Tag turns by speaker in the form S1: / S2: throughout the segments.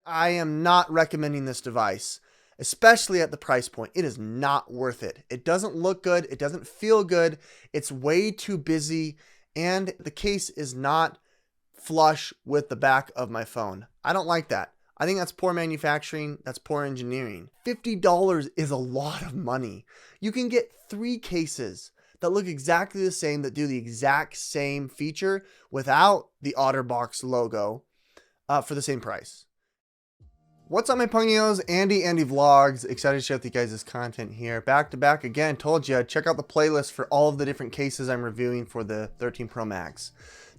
S1: I am not recommending this device, especially at the price point. It is not worth it. It doesn't look good. It doesn't feel good. It's way too busy, and the case is not flush with the back of my phone. I don't like that. I think that's poor manufacturing. That's poor engineering. $50 is a lot of money. You can get 3 cases that look exactly the same, that do the exact same feature without the OtterBox logo for the same price. What's up, my Pungios? Andy Vlogs. Excited to share with you guys this content here. Back to back again. Told you, check out the playlist for all of the different cases I'm reviewing for the 13 Pro Max.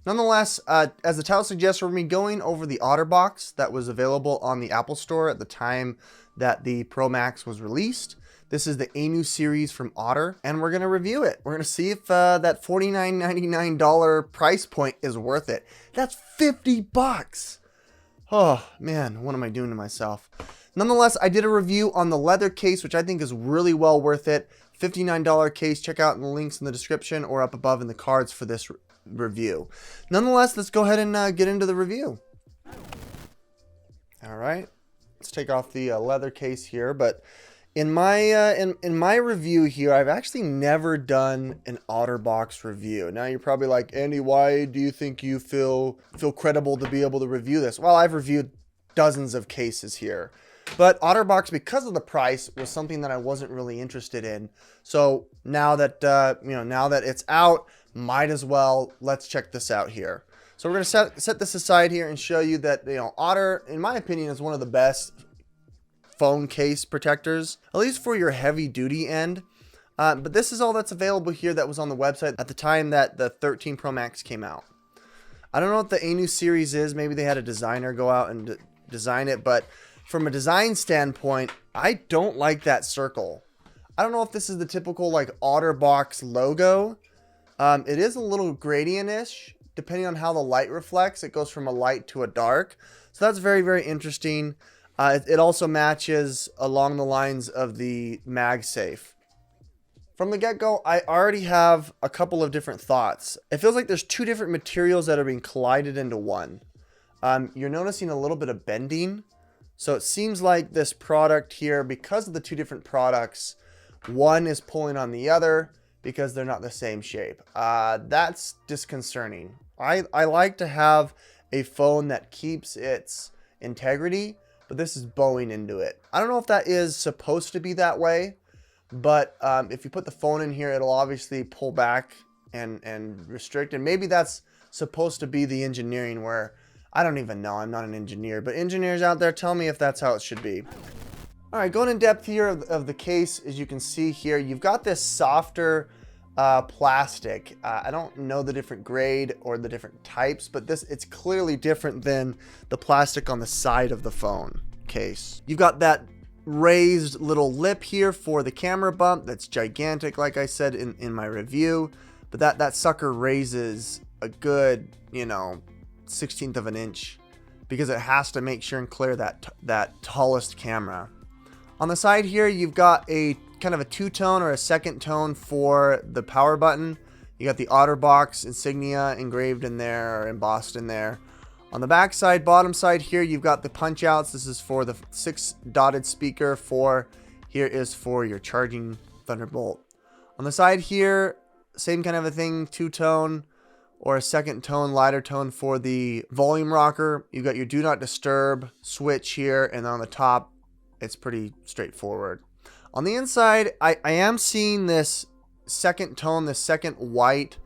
S1: Nonetheless, as the title suggests, we're going to be going over the OtterBox that was available on the Apple Store at the time that the Pro Max was released. This is the Aneu series from Otter, and we're going to review it. We're going to see if that $49.99 price point is worth it. That's 50 bucks. Oh, man, what am I doing to myself? Nonetheless, I did a review on the leather case, which I think is really well worth it. $59 case. Check out the links in the description or up above in the cards for this review. Nonetheless, let's go ahead and get into the review. All right, let's take off the leather case here. But in my review here, I've actually never done an OtterBox review. Now you're probably like, Andy, why do you think you feel credible to be able to review this? Well, I've reviewed dozens of cases here, but OtterBox, because of the price, was something that I wasn't really interested in. So now that now that it's out, might as well, let's check this out here. So we're going to set this aside here and show you that, Otter, in my opinion, is one of the best phone case protectors, at least for your heavy duty end. But this is all that's available here that was on the website at the time that the 13 Pro Max came out. I don't know what the Aneu series is. Maybe they had a designer go out and design it, but from a design standpoint, I don't like that circle. I don't know if this is the typical like OtterBox logo. It is a little gradient-ish, depending on how the light reflects. It goes from a light to a dark. So that's very, very interesting. It also matches along the lines of the MagSafe. From the get-go, I already have a couple of different thoughts. It feels like there's 2 different materials that are being collided into one. You're noticing a little bit of bending. So it seems like this product here, because of the 2 different products, one is pulling on the other because they're not the same shape. That's disconcerting. I like to have a phone that keeps its integrity, but this is bowing into it. I don't know if that is supposed to be that way, but if you put the phone in here, it'll obviously pull back and restrict. And maybe that's supposed to be the engineering, where I don't even know. I'm not an engineer, but engineers out there, tell me if that's how it should be. All right, going in depth here of the case, as you can see here, you've got this softer plastic. I don't know the different grade or the different types, but it's clearly different than the plastic on the side of the phone case. You've got that raised little lip here for the camera bump. That's gigantic, like I said in my review, but that sucker raises a good, 1/16 of an inch, because it has to make sure and clear that tallest camera. On the side here, you've got a kind of a 2-tone or a second tone for the power button. You got the OtterBox insignia engraved in there or embossed in there. On the back side, bottom side here, you've got the punch outs. This is for the 6 dotted speaker. Here is for your charging Thunderbolt. On the side here, same kind of a thing, 2-tone or a second tone, lighter tone for the volume rocker. You've got your do not disturb switch here, and on the top, it's pretty straightforward. On the inside, I am seeing this second tone, this second white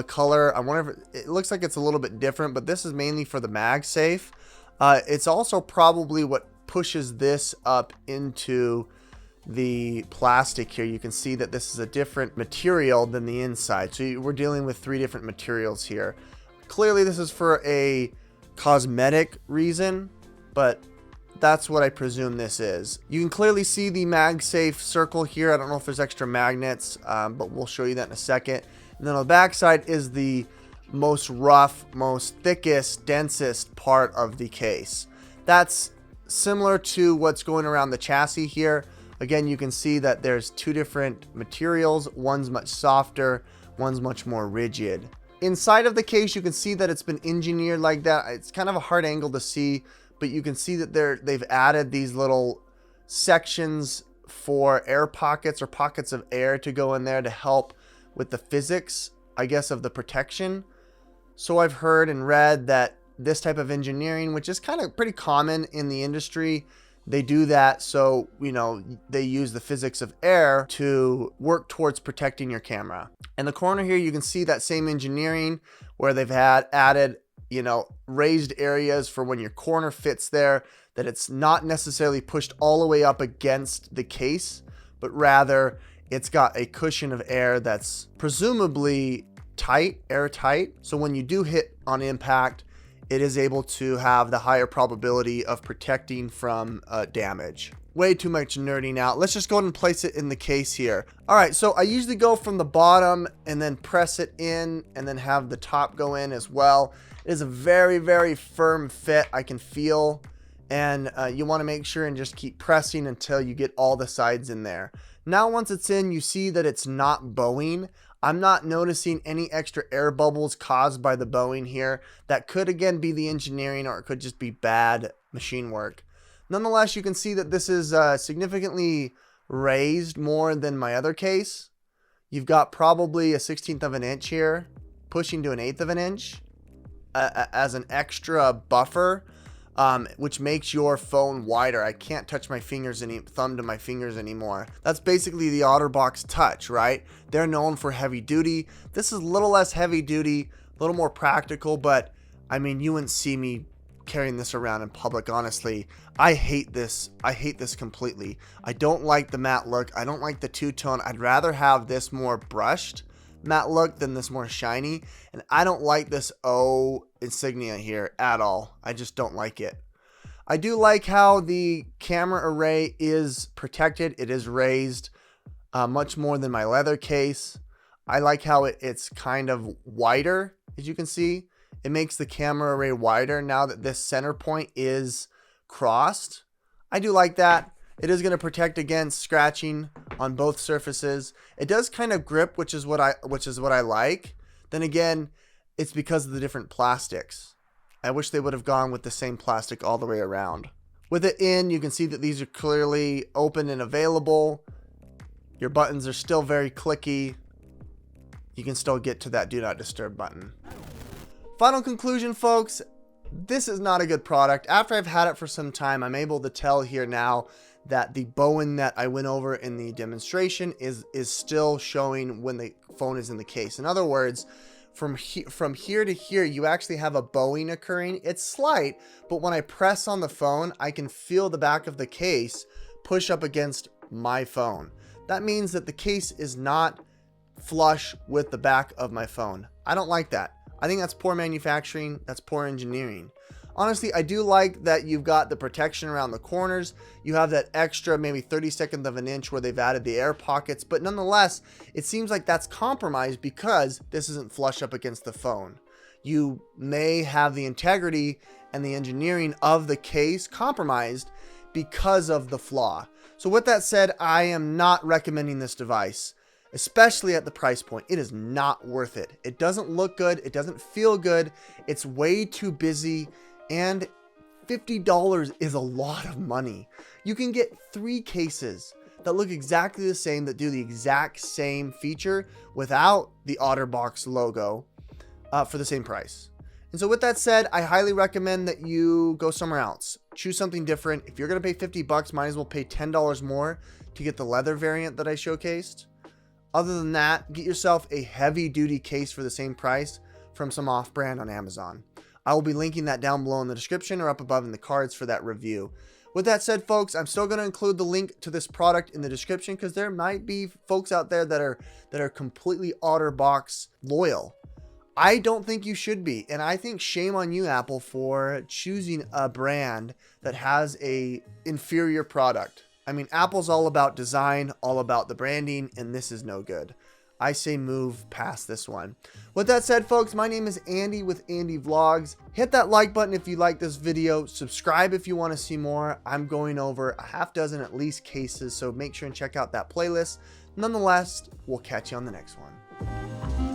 S1: color. I wonder if it looks like it's a little bit different, but this is mainly for the MagSafe. It's also probably what pushes this up into the plastic here. You can see that this is a different material than the inside. So we're dealing with 3 different materials here. Clearly, this is for a cosmetic reason, but that's what I presume this is. You can clearly see the MagSafe circle here. I don't know if there's extra magnets, but we'll show you that in a second. And then on the back side is the most rough, most thickest, densest part of the case. That's similar to what's going around the chassis here. Again, you can see that there's 2 different materials. One's much softer, one's much more rigid. Inside of the case, you can see that it's been engineered like that. It's kind of a hard angle to see, but you can see that they've added these little sections for air pockets or pockets of air to go in there to help with the physics, I guess, of the protection. So I've heard and read that this type of engineering, which is kind of pretty common in the industry, they do that. So, you know, they use the physics of air to work towards protecting your camera. In the corner here, you can see that same engineering where they've added, you know, raised areas for when your corner fits there, that it's not necessarily pushed all the way up against the case, but rather it's got a cushion of air that's presumably tight, airtight. So when you do hit on impact, it is able to have the higher probability of protecting from damage. Way too much nerding out. Let's just go ahead and place it in the case here. All right, so I usually go from the bottom and then press it in and then have the top go in as well. It is a very, very firm fit, I can feel. And you want to make sure and just keep pressing until you get all the sides in there. Now, once it's in, you see that it's not bowing. I'm not noticing any extra air bubbles caused by the bowing here. That could again be the engineering, or it could just be bad machine work. Nonetheless, you can see that this is significantly raised more than my other case. You've got probably a 1/16 of an inch here, pushing to an 1/8 of an inch as an extra buffer, which makes your phone wider. I can't touch my fingers thumb to my fingers anymore. That's basically the OtterBox Touch, right? They're known for heavy duty. This is a little less heavy duty, a little more practical, but I mean, you wouldn't see me carrying this around in public, honestly. I hate this. I hate this completely. I don't like the matte look. I don't like the two-tone. I'd rather have this more brushed matte look than this more shiny, and I don't like this O insignia here at all. I just don't like it. I do like how the camera array is protected. It is raised much more than my leather case. I like how it's kind of wider, as you can see. It makes the camera array wider now that this center point is crossed. I do like that. It is going to protect against scratching on both surfaces. It does kind of grip, which is what I like. Then again, it's because of the different plastics. I wish they would have gone with the same plastic all the way around. With it in, you can see that these are clearly open and available. Your buttons are still very clicky. You can still get to that do not disturb button. Final conclusion, folks. This is not a good product. After I've had it for some time, I'm able to tell here now that the bowing that I went over in the demonstration is still showing when the phone is in the case. In other words, from here to here, you actually have a bowing occurring. It's slight, but when I press on the phone, I can feel the back of the case push up against my phone. That means that the case is not flush with the back of my phone. I don't like that. I think that's poor manufacturing. That's poor engineering. Honestly, I do like that you've got the protection around the corners. You have that extra maybe 32nd of an inch where they've added the air pockets, but nonetheless, it seems like that's compromised because this isn't flush up against the phone. You may have the integrity and the engineering of the case compromised because of the flaw. So with that said, I am not recommending this device, especially at the price point. It is not worth it. It doesn't look good. It doesn't feel good. It's way too busy. And $50 is a lot of money. You can get 3 cases that look exactly the same, that do the exact same feature without the OtterBox logo for the same price. And so with that said, I highly recommend that you go somewhere else. Choose something different. If you're going to pay $50, might as well pay $10 more to get the leather variant that I showcased. Other than that, get yourself a heavy duty case for the same price from some off-brand on Amazon. I will be linking that down below in the description or up above in the cards for that review. With that said, folks, I'm still going to include the link to this product in the description because there might be folks out there that are completely OtterBox loyal. I don't think you should be, and I think shame on you, Apple, for choosing a brand that has a inferior product. I mean, Apple's all about design, all about the branding, and this is no good. I say move past this one. With that said, folks, my name is Andy with Andy Vlogs. Hit that like button if you like this video. Subscribe if you want to see more. I'm going over a half dozen at least cases, so make sure and check out that playlist. Nonetheless, we'll catch you on the next one.